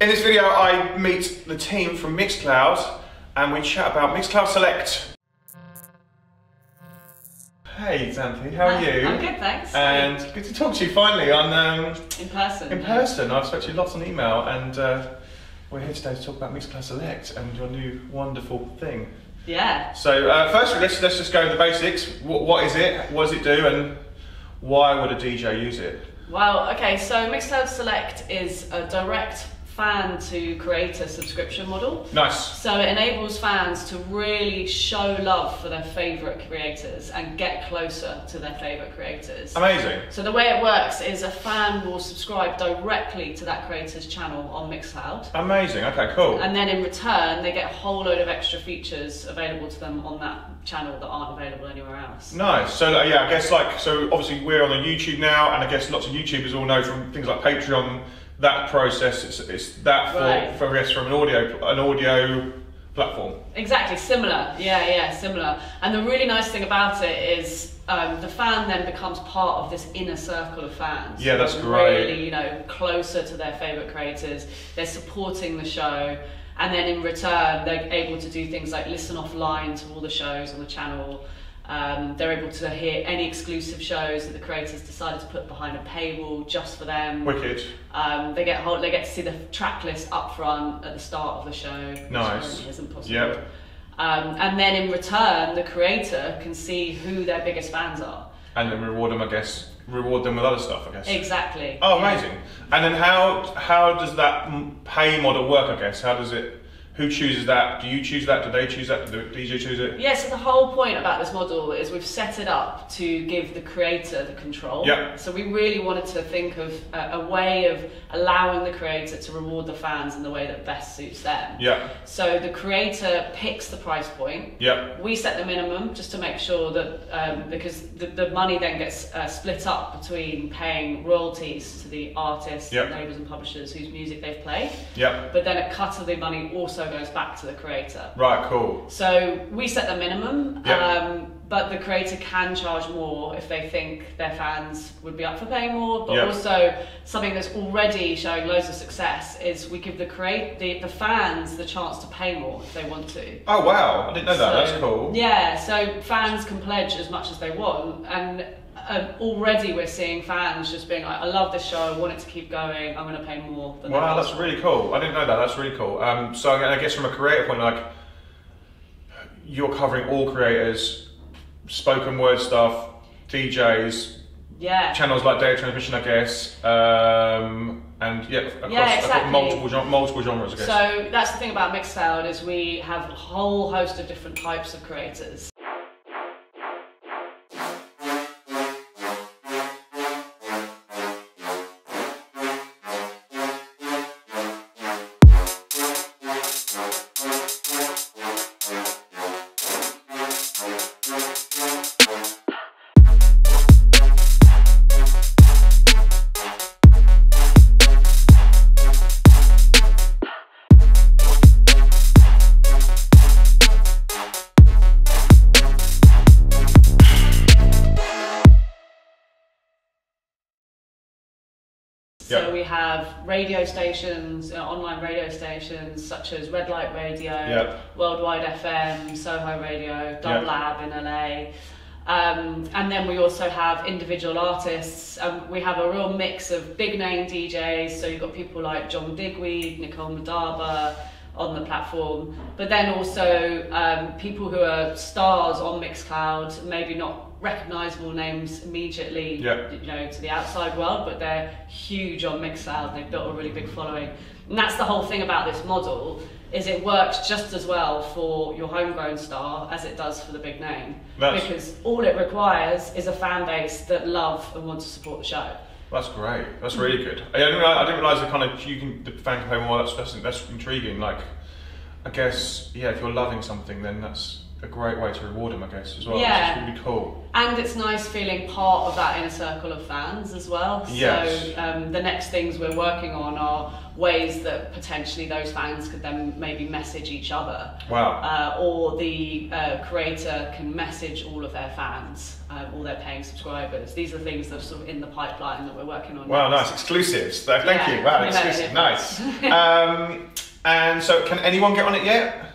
In this video, I meet the team from Mixcloud and we chat about Mixcloud Select. Hey Xanthi, how are you? I'm good, thanks. And good to talk to you finally on in person. In person. I've spoken to you lots on email, and we're here today to talk about Mixcloud Select and your new wonderful thing. Yeah. So firstly, let's just go with the basics. What is it? What does it do? And why would a DJ use it? Well, okay. So Mixcloud Select is a direct fan to creator subscription model. Nice. So it enables fans to really show love for their favourite creators and get closer to their favourite creators. Amazing. So the way it works is a fan will subscribe directly to that creator's channel on Mixcloud. Amazing, okay, cool. And then in return, they get a whole load of extra features available to them on that channel that aren't available anywhere else. Nice. So yeah, I guess so obviously we're on the YouTube now, and I guess lots of YouTubers all know from things like Patreon, that process, it's that for I guess from an audio platform. Exactly, similar. Yeah, similar. And the really nice thing about it is the fan then becomes part of this inner circle of fans. Yeah, that's great. Really, closer to their favourite creators. They're supporting the show, and then in return, they're able to do things like listen offline to all the shows on the channel. They're able to hear any exclusive shows that the creators decided to put behind a paywall just for them. Wicked. They get to see the track list up front at the start of the show. Nice. Which isn't possible. Yep. And then in return, the creator can see who their biggest fans are. And then reward them with other stuff, I guess. Exactly. Oh, amazing. And then how does that pay model work, I guess? How does it? Who chooses that? Do you choose that? Do they choose that? Do the DJ choose it? Yeah, so the whole point about this model is we've set it up to give the creator the control. Yep. So we really wanted to think of a way of allowing the creator to reward the fans in the way that best suits them. Yeah. So the creator picks the price point. Yep. We set the minimum just to make sure that, because the money then gets split up between paying royalties to the artists, yep, labels and publishers whose music they've played. Yep. But then a cut of the money also goes back to the creator. Right, cool. So we set the minimum, yep, but the creator can charge more if they think their fans would be up for paying more. But yep, also something that's already showing loads of success is we give the fans the chance to pay more if they want to. Oh wow, I didn't know that. That's cool. Yeah, so fans can pledge as much as they want, and already we're seeing fans just being like, I love this show, I want it to keep going, I'm going to pay more than wow, that's really cool. I didn't know that. That's really cool. So I guess from a creator point, like, you're covering all creators, spoken word stuff, DJs, yeah, channels like data transmission, I guess, and yeah, across multiple genres, I guess. So that's the thing about Mixcloud is we have a whole host of different types of creators. So we have radio stations, online radio stations such as Red Light Radio, yep, Worldwide FM, Soho Radio, Dub Lab in LA. And then we also have individual artists. We have a real mix of big name DJs, so you've got people like John Digweed, Nicole Madaba on the platform, but then also people who are stars on Mixcloud, maybe not recognisable names immediately, to the outside world, but they're huge on Mixcloud. They've built a really big following, and that's the whole thing about this model. Is it works just as well for your homegrown star as it does for the big name, because all it requires is a fan base that love and want to support the show. That's great. That's really good. I didn't realise the fan can pay more. That's intriguing. Like, I guess, yeah, if you're loving something, then that's a great way to reward them, I guess, as well. Yeah. Which is really cool. And it's nice feeling part of that inner circle of fans as well. Yes. So the next things we're working on are ways that potentially those fans could then maybe message each other. Wow. Or the creator can message all of their fans, all their paying subscribers. These are things that are sort of in the pipeline that we're working on. Wow, next. nice. Exclusives. Thank you. Wow, exclusive. Nice. And so can anyone get on it yet?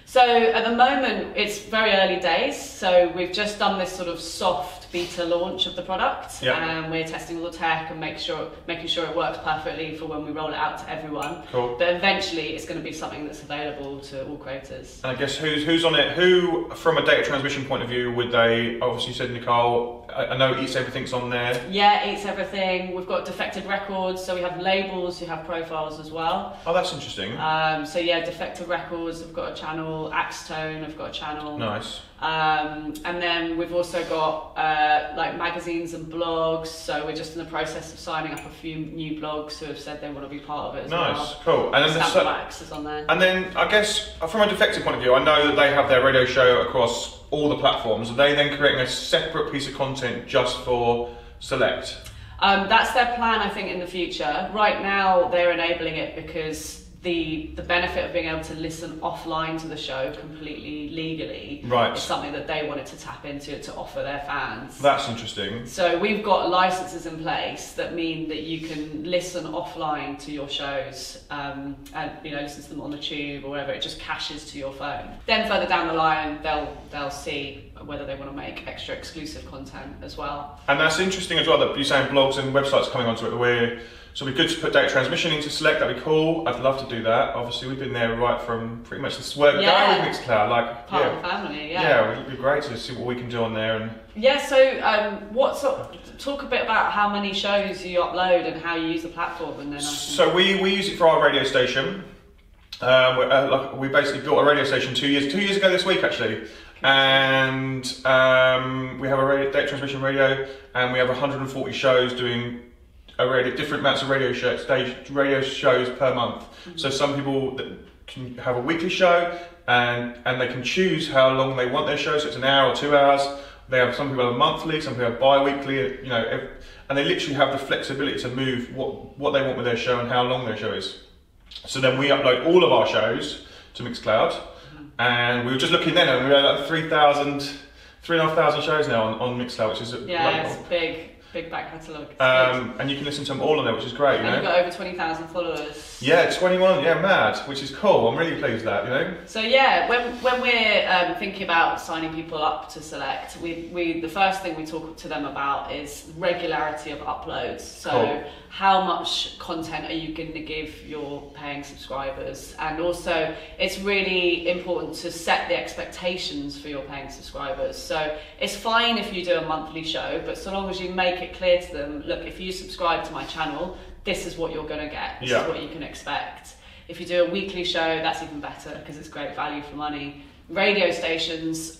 So at the moment, it's very early days. So we've just done this sort of soft beta launch of the product, and we're testing all the tech and making sure it works perfectly for when we roll it out to everyone. Cool. But eventually, it's going to be something that's available to all creators. And I guess who's on it? Who, from a data transmission point of view, would they? Obviously, you said Nicole. I know Eats Everything's on there. Yeah, Eats Everything. We've got Defected Records, so we have labels who have profiles as well. Oh, that's interesting. So yeah, Defected Records have got a channel. Axtone have got a channel. Nice. And then we've also got like magazines and blogs, so we're just in the process of signing up a few new blogs who have said they want to be part of it as well. Nice, cool. And then Wax is on there. And then I guess from a Defected point of view, I know that they have their radio show across all the platforms. Are they then creating a separate piece of content just for Select? That's their plan, I think, in the future. Right now, they're enabling it because the benefit of being able to listen offline to the show completely legally is something that they wanted to tap into to offer their fans. That's interesting. So we've got licenses in place that mean that you can listen offline to your shows and listen to them on the tube or wherever. It just caches to your phone. Then further down the line, they'll see whether they want to make extra exclusive content as well. And that's interesting as well that you're saying blogs and websites coming onto it. So it'd be good to put data transmission into Select, that'd be cool. I'd love to do that. Obviously, we've been there right from pretty much this work going with Mixcloud. Part of the family, Yeah, it'd be great to see what we can do on there. And talk a bit about how many shows you upload and how you use the platform. And then so we use it for our radio station. We basically built a radio station 2 years ago this week actually. And we have a data transmission radio, and we have 140 shows doing different amounts of radio shows per month. Mm-hmm. So some people that can have a weekly show, and they can choose how long they want their show. So it's an hour or 2 hours. Some people have monthly, some people have bi-weekly. And they literally have the flexibility to move what they want with their show and how long their show is. So then we upload all of our shows to Mixcloud, and we were just looking then, and we had like 3,500 shows now on Mixcloud, which is it's big back catalogue. And you can listen to them all on there, which is great. You've got over 20,000 followers. Yeah, 21. Yeah, mad, which is cool. I'm really pleased with that. So yeah, when we're thinking about signing people up to Select, the first thing we talk to them about is regularity of uploads. So how much content are you going to give your paying subscribers? And also, it's really important to set the expectations for your paying subscribers. So it's fine if you do a monthly show, but so long as you make it clear to them, look, if you subscribe to my channel, this is what you're going to get. This is what you can expect. If you do a weekly show, that's even better because it's great value for money. Radio stations,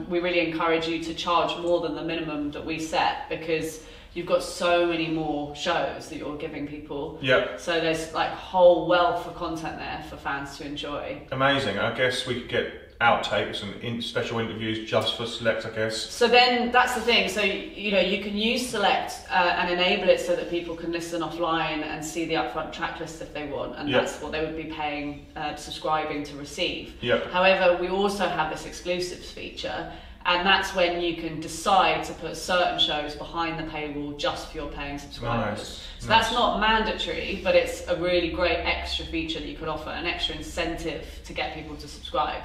we really encourage you to charge more than the minimum that we set, because you've got so many more shows that you're giving people. Yeah. So there's like a whole wealth of content there for fans to enjoy. Amazing. I guess we could get outtakes and special interviews just for Select, I guess. So then that's the thing. So you can use Select and enable it so that people can listen offline and see the upfront track list if they want, and that's what they would be paying, subscribing to receive. However, we also have this exclusives feature, and that's when you can decide to put certain shows behind the paywall just for your paying subscribers. So that's not mandatory, but it's a really great extra feature that you could offer, an extra incentive to get people to subscribe.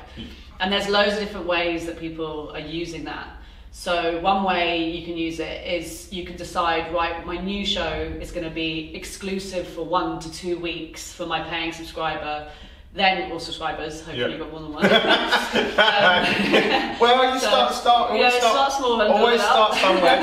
And there's loads of different ways that people are using that. So one way you can use it is you can decide, right, my new show is going to be exclusive for 1 to 2 weeks for my paying subscriber. Then, or subscribers, hopefully you've got more than one. Well, you start small and always start somewhere.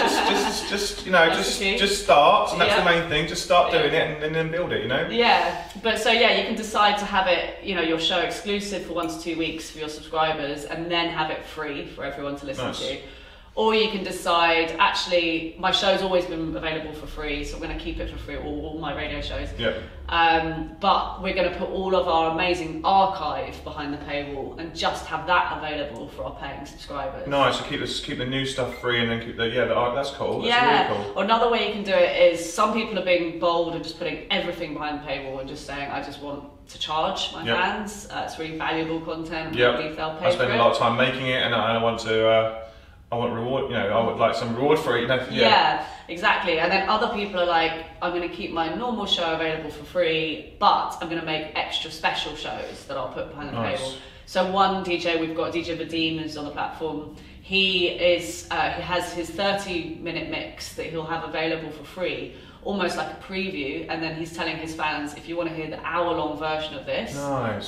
Just start, and that's the main thing. Just start doing it and then build it. Yeah, but so you can decide to have it, your show exclusive for 1 to 2 weeks for your subscribers, and then have it free for everyone to listen to. Or you can decide, actually, my show's always been available for free, so I'm going to keep it for free, all my radio shows. Yeah. But we're going to put all of our amazing archive behind the paywall and just have that available for our paying subscribers. Nice. So keep the new stuff free, and then keep the that's cool. That's yeah. really cool. Or another way you can do it is, some people are being bold and just putting everything behind the paywall and just saying, I just want to charge my fans. It's really valuable content. Yeah. They'll pay I spend for a lot of time making it, and I want to. I want reward, I would like some reward for it, Yeah, exactly. And then other people are like, I'm going to keep my normal show available for free, but I'm going to make extra special shows that I'll put behind the paywall. So one DJ, we've got DJ Vadim, who's on the platform. He has his 30-minute mix that he'll have available for free, almost like a preview, and then he's telling his fans, if you want to hear the hour-long version of this,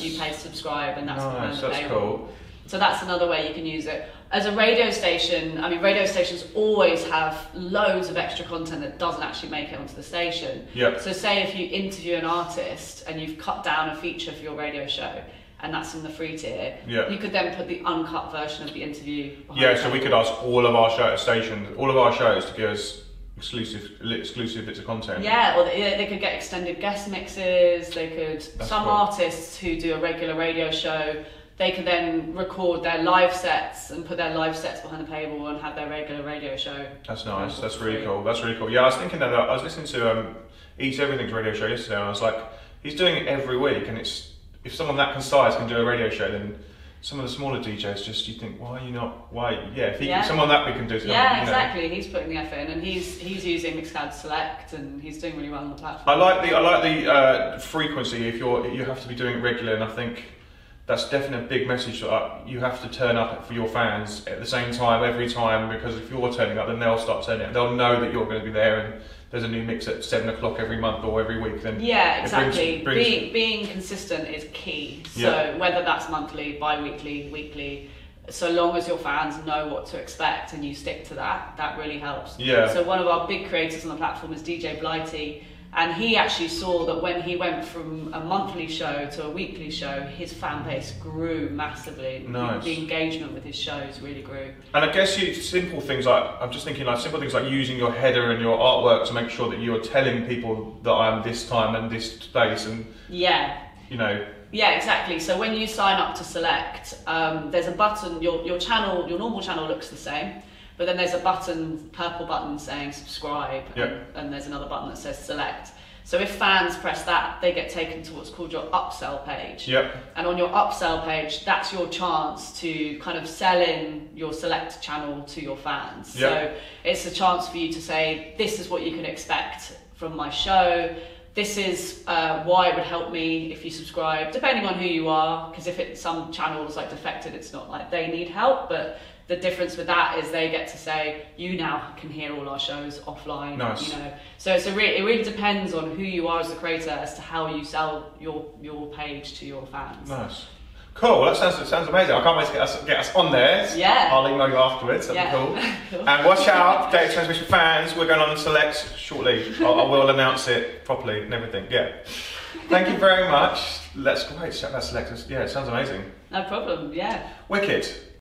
you pay subscribe, and that's behind the paywall. That's cool. So that's another way you can use it. As a radio station, I mean, radio stations always have loads of extra content that doesn't actually make it onto the station. Yep. So say if you interview an artist and you've cut down a feature for your radio show, and that's in the free tier, you could then put the uncut version of the interview behind so we could ask all of our shows to give us exclusive bits of content. Yeah, or they could get extended guest mixes, they could, artists who do a regular radio show, they could then record their live sets and put their live sets behind the paywall and have their regular radio show. That's nice. That's really cool. That's really cool. Yeah, I was thinking that I was listening to Eat Everything's radio show yesterday, and I was like, he's doing it every week, and it's if someone that concise can do a radio show, then some of the smaller DJs you think, why are you not? Why? Yeah, if someone that big can do it. Yeah, exactly. He's putting the effort in, and he's using Mixcloud Select, and he's doing really well on the platform. I like the frequency. If you have to be doing it regularly, and I think that's definitely a big message. You have to turn up for your fans at the same time every time, because if you're turning up, then they'll start turning up. They'll know that you're going to be there, and there's a new mix at 7 o'clock every month or every week. Then exactly. Being consistent is key. So whether that's monthly, bi-weekly, weekly, so long as your fans know what to expect and you stick to that, that really helps. Yeah. So one of our big creators on the platform is DJ Blighty. And he actually saw that when he went from a monthly show to a weekly show, his fan base grew massively. Nice. The engagement with his shows really grew. And I guess simple things like using your header and your artwork to make sure that you're telling people that I'm this time and this space, and Yeah, exactly. So when you sign up to Select, there's a button. Your normal channel looks the same. But then there's a purple button saying subscribe, and there's another button that says select. So if fans press that, they get taken to what's called your upsell page. Yep. And on your upsell page, that's your chance to kind of sell in your select channel to your fans. Yep. So it's a chance for you to say, this is what you can expect from my show. This is why it would help me if you subscribe, depending on who you are, because if some channels like defected, it's not like they need help, but the difference with that is they get to say, you now can hear all our shows offline. Nice. So it really depends on who you are as a creator as to how you sell your page to your fans. Nice. Cool, well, that sounds amazing. I can't wait to get us on there. Yeah. I'll email you afterwards, that'd be cool. Cool. And watch out, Data Transmission fans, we're going on Select shortly. I will announce it properly and everything, Thank you very much. Let's go. Check that Select. Yeah, it sounds amazing. No problem, Wicked.